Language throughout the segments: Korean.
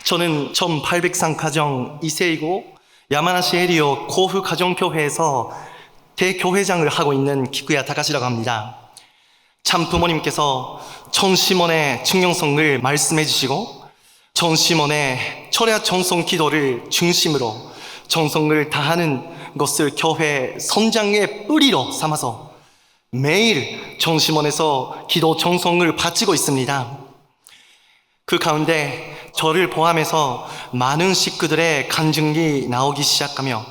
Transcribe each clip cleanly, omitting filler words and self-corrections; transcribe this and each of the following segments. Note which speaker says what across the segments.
Speaker 1: 저는 1803 가정 2세이고 야마나시 에리오 고후 가정교회에서 대교회장을 하고 있는 기쿠야 타카시라고 합니다. 참 부모님께서 전시몬의 증명성을 말씀해 주시고 전시몬의 철야 정성 기도를 중심으로 정성을 다하는 것을 교회 선장의 뿌리로 삼아서 매일 전시몬에서 기도 정성을 바치고 있습니다. 그 가운데 저를 포함해서 많은 식구들의 간증이 나오기 시작하며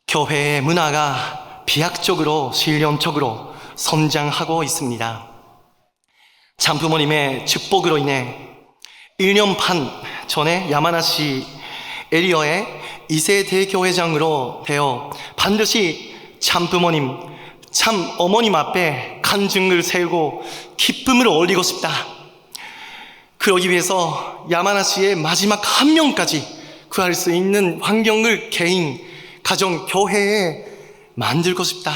Speaker 1: 교회의 문화가 비약적으로 실련적으로 성장하고 있습니다. 참부모님의 축복으로 인해 1년 반 전에 야마나시 에리어의 2세 대교회장으로 되어 반드시 참부모님, 참 어머님 앞에 간증을 세우고 기쁨을 올리고 싶다. 그러기 위해서 야마나시의 마지막 한 명까지 구할 수 있는 환경을 개인, 가정, 교회에 만들고 싶다.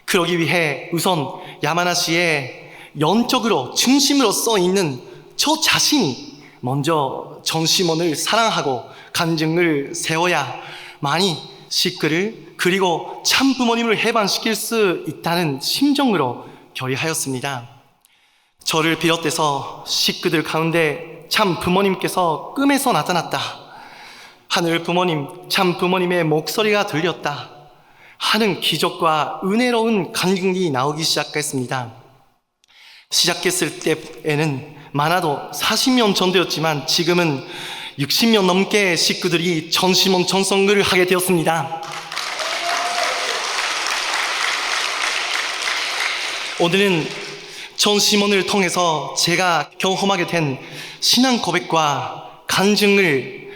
Speaker 1: 그러기 위해 우선 야마나시의 영적으로 중심으로 써 있는 저 자신이 먼저 전시몬을 사랑하고 간증을 세워야 많이 식구를 그리고 참 부모님을 해방시킬 수 있다는 심정으로 결의하였습니다. 저를 비롯해서 식구들 가운데 참 부모님께서 꿈에서 나타났다. 하늘 부모님, 참 부모님의 목소리가 들렸다. 하는 기적과 은혜로운 간증이 나오기 시작했습니다. 시작했을 때에는 많아도 40년 정도였지만 지금은 60년 넘게 식구들이 전시몬 전성을 하게 되었습니다. 오늘은 전시몬을 통해서 제가 경험하게 된 신앙 고백과 간증을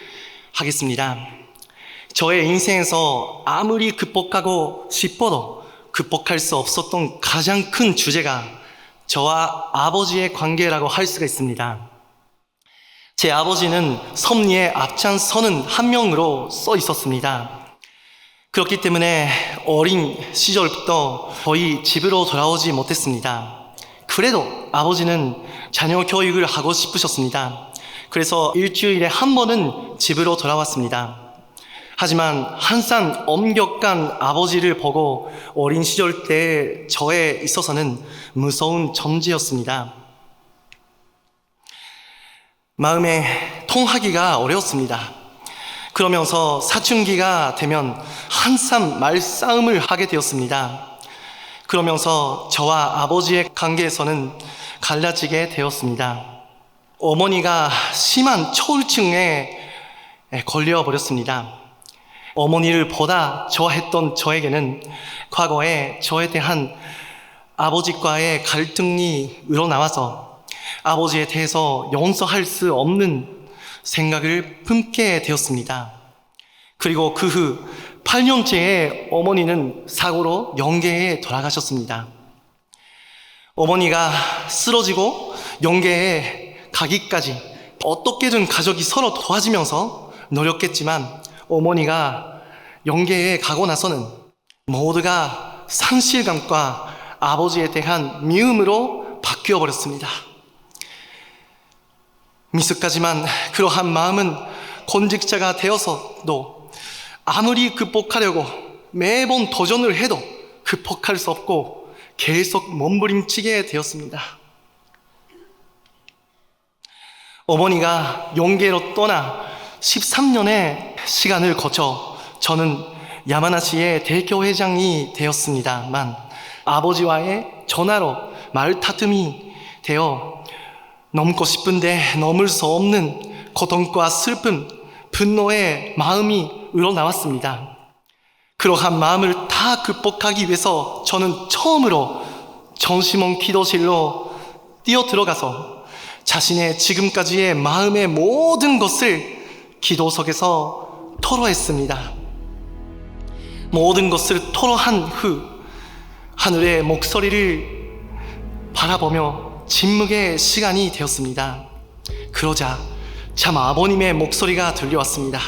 Speaker 1: 하겠습니다. 저의 인생에서 아무리 극복하고 싶어도 극복할 수 없었던 가장 큰 주제가 저와 아버지의 관계라고 할 수가 있습니다. 제 아버지는 섭리의 앞장서는 한 명으로 써 있었습니다. 그렇기 때문에 어린 시절부터 거의 집으로 돌아오지 못했습니다. 그래도 아버지는 자녀 교육을 하고 싶으셨습니다. 그래서 일주일에 한 번은 집으로 돌아왔습니다. 하지만 항상 엄격한 아버지를 보고 어린 시절 때 저에 있어서는 무서운 존재였습니다. 마음에 통하기가 어려웠습니다. 그러면서 사춘기가 되면 항상 말싸움을 하게 되었습니다. 그러면서 저와 아버지의 관계에서는 갈라지게 되었습니다. 어머니가 심한 초울증에 걸려버렸습니다. 어머니를 보다 좋아했던 저에게는 과거에 저에 대한 아버지과의 갈등이 우러나와서 아버지에 대해서 용서할 수 없는 생각을 품게 되었습니다. 그리고 그 후 8년째에 어머니는 사고로 영계에 돌아가셨습니다. 어머니가 쓰러지고 영계에 가기까지 어떻게든 가족이 서로 도와주면서 노력했지만 어머니가 영계에 가고 나서는 모두가 상실감과 아버지에 대한 미움으로 바뀌어 버렸습니다. 미숙하지만 그러한 마음은 권직자가 되어서도 아무리 극복하려고 매번 도전을 해도 극복할 수 없고 계속 몸부림치게 되었습니다. 어머니가 영계로 떠나 13년의 시간을 거쳐 저는 야마나시의 대교회장이 되었습니다만 아버지와의 전화로 말다툼이 되어 넘고 싶은데 넘을 수 없는 고통과 슬픔, 분노의 마음이 우러나왔습니다. 그러한 마음을 다 극복하기 위해서 저는 처음으로 전시몬 기도실로 뛰어들어가서 자신의 지금까지의 마음의 모든 것을 기도석에서 토로했습니다. 모든 것을 토로한 후 하늘의 목소리를 바라보며 침묵의 시간이 되었습니다. 그러자 참 아버님의 목소리가 들려왔습니다.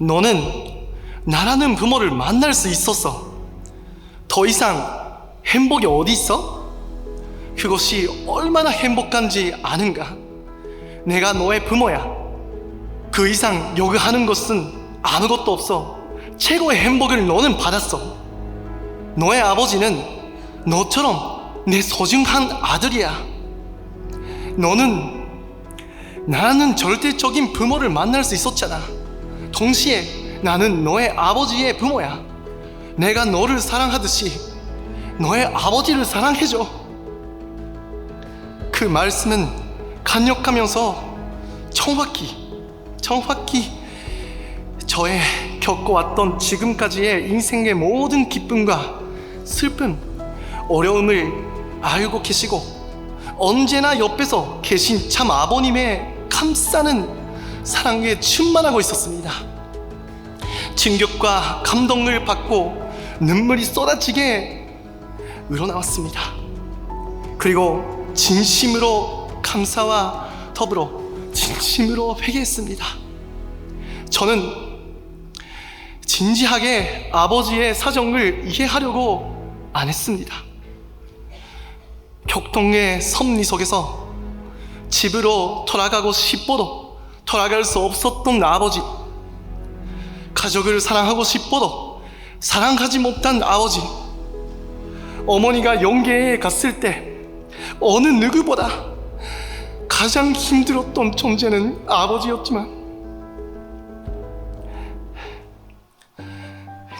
Speaker 1: 너는 나라는 부모를 만날 수 있었어. 더 이상 행복이 어디 있어? 그것이 얼마나 행복한지 아는가? 내가 너의 부모야. 그 이상 요구하는 것은 아무것도 없어. 최고의 행복을 너는 받았어. 너의 아버지는 너처럼 내 소중한 아들이야. 너는 나는 절대적인 부모를 만날 수 있었잖아. 동시에 나는 너의 아버지의 부모야. 내가 너를 사랑하듯이 너의 아버지를 사랑해줘. 그 말씀은 강력하면서 정확히 저의 겪어왔던 지금까지의 인생의 모든 기쁨과 슬픔, 어려움을 알고 계시고 언제나 옆에서 계신 참 아버님의 감싸는 사랑에 충만하고 있었습니다. 충격과 감동을 받고 눈물이 쏟아지게 우러나왔습니다. 그리고 진심으로 감사와 더불어 진심으로 회개했습니다. 저는 진지하게 아버지의 사정을 이해하려고 안 했습니다. 교통의 섭리 속에서 집으로 돌아가고 싶어도 돌아갈 수 없었던 아버지, 가족을 사랑하고 싶어도 사랑하지 못한 아버지, 어머니가 영계에 갔을 때 어느 누구보다 가장 힘들었던 존재는 아버지였지만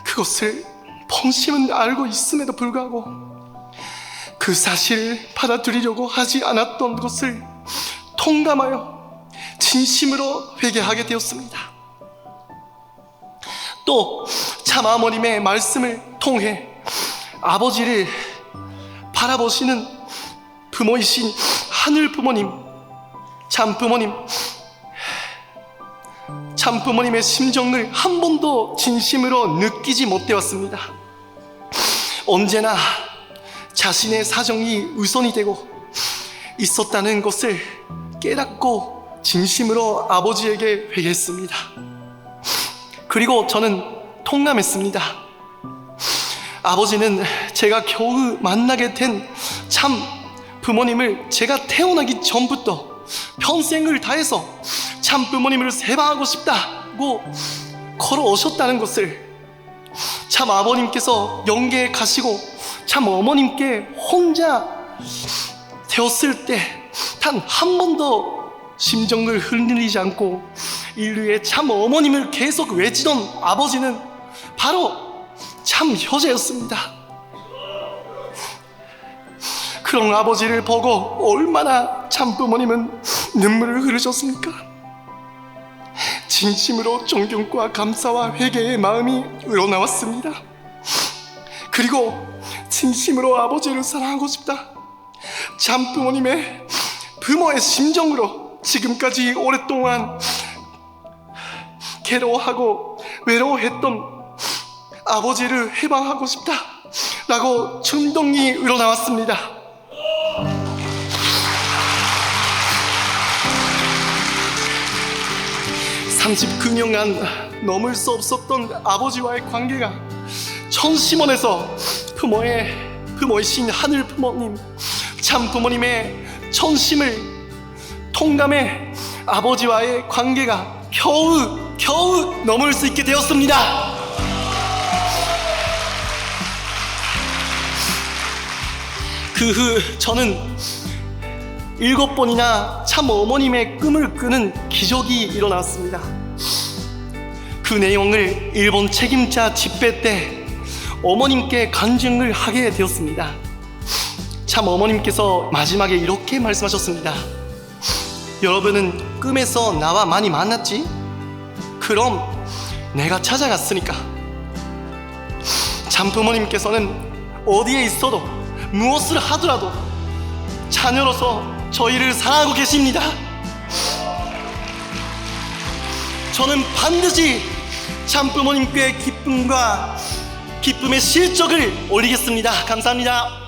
Speaker 1: 그것을 본심은 알고 있음에도 불구하고 그 사실을 받아들이려고 하지 않았던 것을 통감하여 진심으로 회개하게 되었습니다. 또 참 아버님의 말씀을 통해 아버지를 바라보시는 부모이신 하늘 부모님, 참 부모님의 심정을 한 번도 진심으로 느끼지 못되었습니다. 언제나 자신의 사정이 우선이 되고 있었다는 것을 깨닫고 진심으로 아버지에게 회개했습니다. 그리고 저는 통감했습니다. 아버지는 제가 겨우 만나게 된 참 부모님을 제가 태어나기 전부터 평생을 다해서 참 부모님을 세바하고 싶다고 걸어오셨다는 것을, 참 아버님께서 영계에 가시고 참 어머님께 혼자 되었을 때 단 한 번도 심정을 흔들리지 않고 인류의 참 어머님을 계속 외치던 아버지는 바로 참 효자였습니다. 그런 아버지를 보고 얼마나 참 부모님은 눈물을 흘리셨습니까? 진심으로 존경과 감사와 회개의 마음이 우러나왔습니다. 그리고 진심으로 아버지를 사랑하고 싶다, 참 부모의 심정으로 지금까지 오랫동안 괴로워하고 외로워했던 아버지를 해방하고 싶다 라고 충동이 우러나왔습니다. 39년간 넘을 수 없었던 아버지와의 관계가 천심원에서 부모이신 하늘 부모님, 참 부모님의 천심을 통감해 아버지와의 관계가 겨우 넘을 수 있게 되었습니다. 그 후 저는 7번이나 참 어머님의 꿈을 꾸는 기적이 일어났습니다. 그 내용을 일본 책임자 집회 때 어머님께 간증을 하게 되었습니다. 참 어머님께서 마지막에 이렇게 말씀하셨습니다. 여러분은 꿈에서 나와 많이 만났지? 그럼 내가 찾아갔으니까. 참 부모님께서는 어디에 있어도 무엇을 하더라도 자녀로서 저희를 사랑하고 계십니다. 저는 반드시 참 부모님께 기쁨의 실적을 올리겠습니다. 감사합니다.